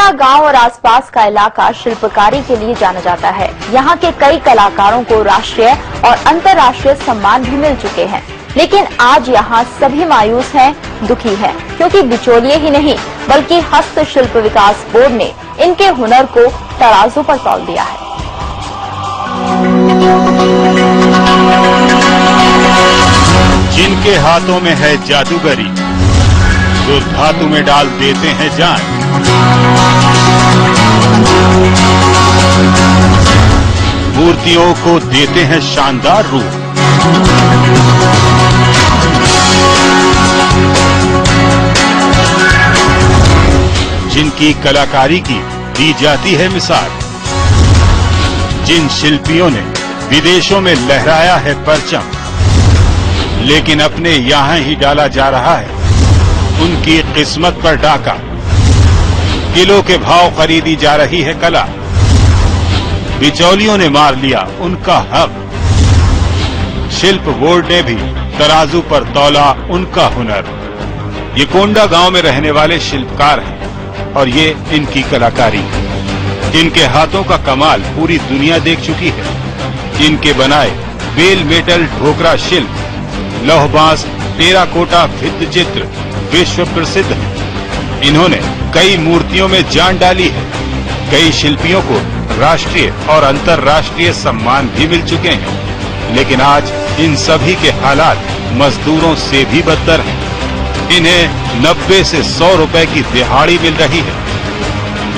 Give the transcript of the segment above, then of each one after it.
कोंडा गांव और आसपास का इलाका शिल्पकारी के लिए जाना जाता है। यहाँ के कई कलाकारों को राष्ट्रीय और अंतर्राष्ट्रीय सम्मान भी मिल चुके हैं, लेकिन आज यहाँ सभी मायूस हैं, दुखी हैं, क्योंकि बिचौलिए ही नहीं बल्कि हस्तशिल्प विकास बोर्ड ने इनके हुनर को तराजू पर तौल दिया है। जिनके हाथों में है जादूगरी, जो धातु में डाल देते हैं जान, मूर्तियों को देते हैं शानदार रूप। जिनकी कलाकारी की दी जाती है मिसाल, जिन शिल्पियों ने विदेशों में लहराया है परचम, लेकिन अपने यहाँ ही डाला जा रहा है उनकी किस्मत पर डाका। किलो के भाव खरीदी जा रही है कला, बिचौलियों ने मार लिया उनका हक। शिल्प बोर्ड ने भी तराजू पर तौला उनका हुनर। ये कोंडा गांव में रहने वाले शिल्पकार हैं और ये इनकी कलाकारी, जिनके हाथों का कमाल पूरी दुनिया देख चुकी है। इनके बनाए बेल मेटल ढोकरा शिल्प, लौह बांस, टेराकोटा भित्ति चित्र विश्व प्रसिद्ध है। इन्होंने कई मूर्तियों में जान डाली है। कई शिल्पियों को राष्ट्रीय और अंतर्राष्ट्रीय सम्मान भी मिल चुके हैं, लेकिन आज इन सभी के हालात मजदूरों से भी बदतर हैं। इन्हें 90 से 100 रुपए की दिहाड़ी मिल रही है।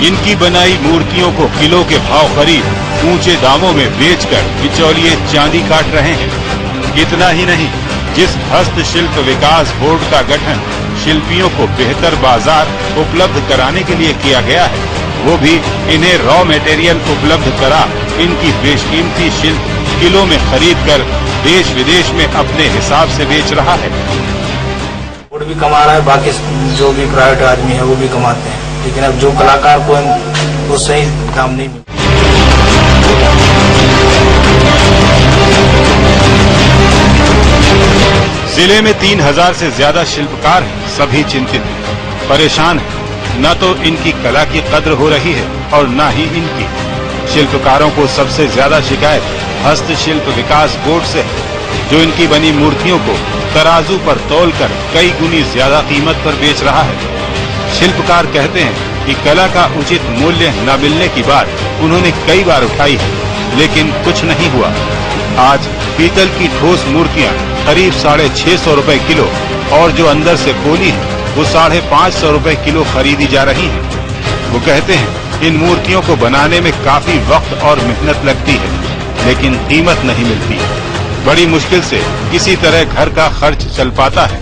इनकी बनाई मूर्तियों को किलो के भाव खरीद ऊंचे दामों में बेचकर बिचौलिए चांदी काट रहे हैं। इतना ही नहीं, जिस हस्तशिल्प विकास बोर्ड का गठन शिल्पियों को बेहतर बाजार उपलब्ध कराने के लिए किया गया है, वो भी इन्हें रॉ मटेरियल उपलब्ध करा इनकी बेशकीमती शिल्प किलो में खरीदकर देश विदेश में अपने हिसाब से बेच रहा है। बोर्ड भी कमा रहा है, बाकी जो भी प्राइवेट आदमी है वो भी कमाते हैं, लेकिन अब जो कलाकार को वो सही दाम नहीं मिलता। जिले में 3000 से ज्यादा शिल्पकार हैं, सभी चिंतित हैं, परेशान हैं। न तो इनकी कला की कद्र हो रही है और न ही इनकी। शिल्पकारों को सबसे ज्यादा शिकायत हस्तशिल्प विकास बोर्ड से है, जो इनकी बनी मूर्तियों को तराजू पर तौलकर कई गुनी ज्यादा कीमत पर बेच रहा है। शिल्पकार कहते हैं कि कला का उचित मूल्य न मिलने की बात उन्होंने कई बार उठाई है, लेकिन कुछ नहीं हुआ। आज पीतल की ठोस मूर्तियां करीब 650 रुपए किलो और जो अंदर से पोली है वो 550 रुपए किलो खरीदी जा रही है। वो कहते हैं इन मूर्तियों को बनाने में काफी वक्त और मेहनत लगती है, लेकिन कीमत नहीं मिलती। बड़ी मुश्किल से किसी तरह घर का खर्च चल पाता है।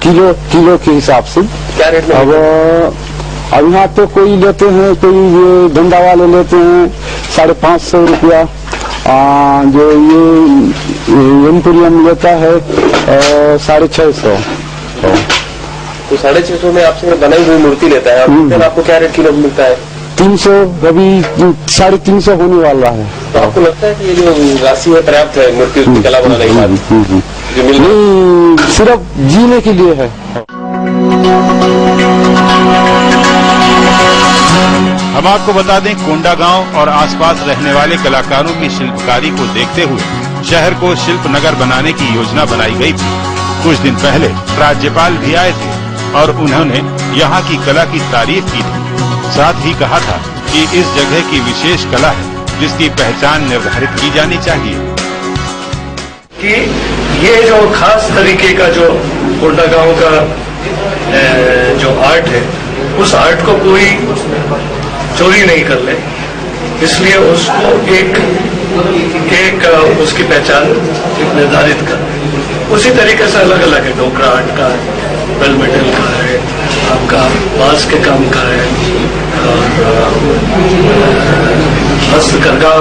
किलो के हिसाब से क्या रेट में? अब यहाँ तो कोई लेते हैं, कोई ये धंधा वाले लेते हैं 550 रुपया, जो ये एम्पोरियम लेता है 650। तो 650 में आपसे बनाई हुई मूर्ति लेता है, और आपको क्या रेट किलो मिलता है? 300, अभी 350 होने वाला है। तो आपको लगता है कि ये जो राशि है पर्याप्त है मूर्ति उसकी कला बनाने के बाद? जो नहीं, सिर्फ जीने के लिए है। हम आपको बता दें, कोंडा गांव और आसपास रहने वाले कलाकारों की शिल्पकारी को देखते हुए शहर को शिल्प नगर बनाने की योजना बनाई गई थी। कुछ दिन पहले राज्यपाल भी आए थे और उन्होंने यहाँ की कला की तारीफ की थी। साथ ही कहा था कि इस जगह की विशेष कला है जिसकी पहचान निर्धारित की जानी चाहिए। कि ये जो खास तरीके का जो कोंडा गांव का जो आर्ट है, उस आर्ट को कोई चोरी नहीं कर ले, इसलिए उसको एक उसकी पहचान निर्धारित कर। उसी तरीके से अलग अलग है, ढोकरा आर्ट का है, बेल मेटल का है, आपका बांस के काम का है, हस्तकरघा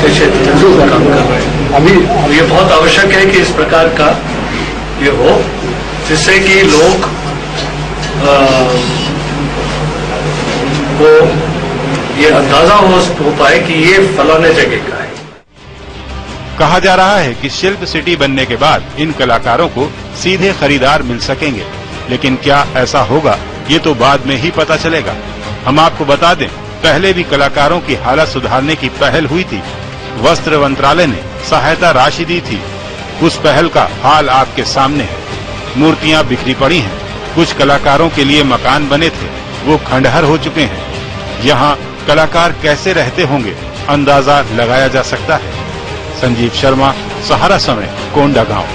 के क्षेत्र में काम कर रहे हैं। अभी ये बहुत आवश्यक है कि इस प्रकार का ये हो, जिससे कि लोग को ये अंदाजा हो पाए कि ये फलाने जगह का है। कहा जा रहा है कि शिल्प सिटी बनने के बाद इन कलाकारों को सीधे खरीदार मिल सकेंगे, लेकिन क्या ऐसा होगा, ये तो बाद में ही पता चलेगा। हम आपको बता दें, पहले भी कलाकारों की हालत सुधारने की पहल हुई थी। वस्त्र मंत्रालय ने सहायता राशि दी थी। उस पहल का हाल आपके सामने है। मूर्तियां बिखरी पड़ी हैं। कुछ कलाकारों के लिए मकान बने थे, वो खंडहर हो चुके हैं। यहाँ कलाकार कैसे रहते होंगे, अंदाजा लगाया जा सकता है। संजीव शर्मा, सहारा समय, कोंडागांव।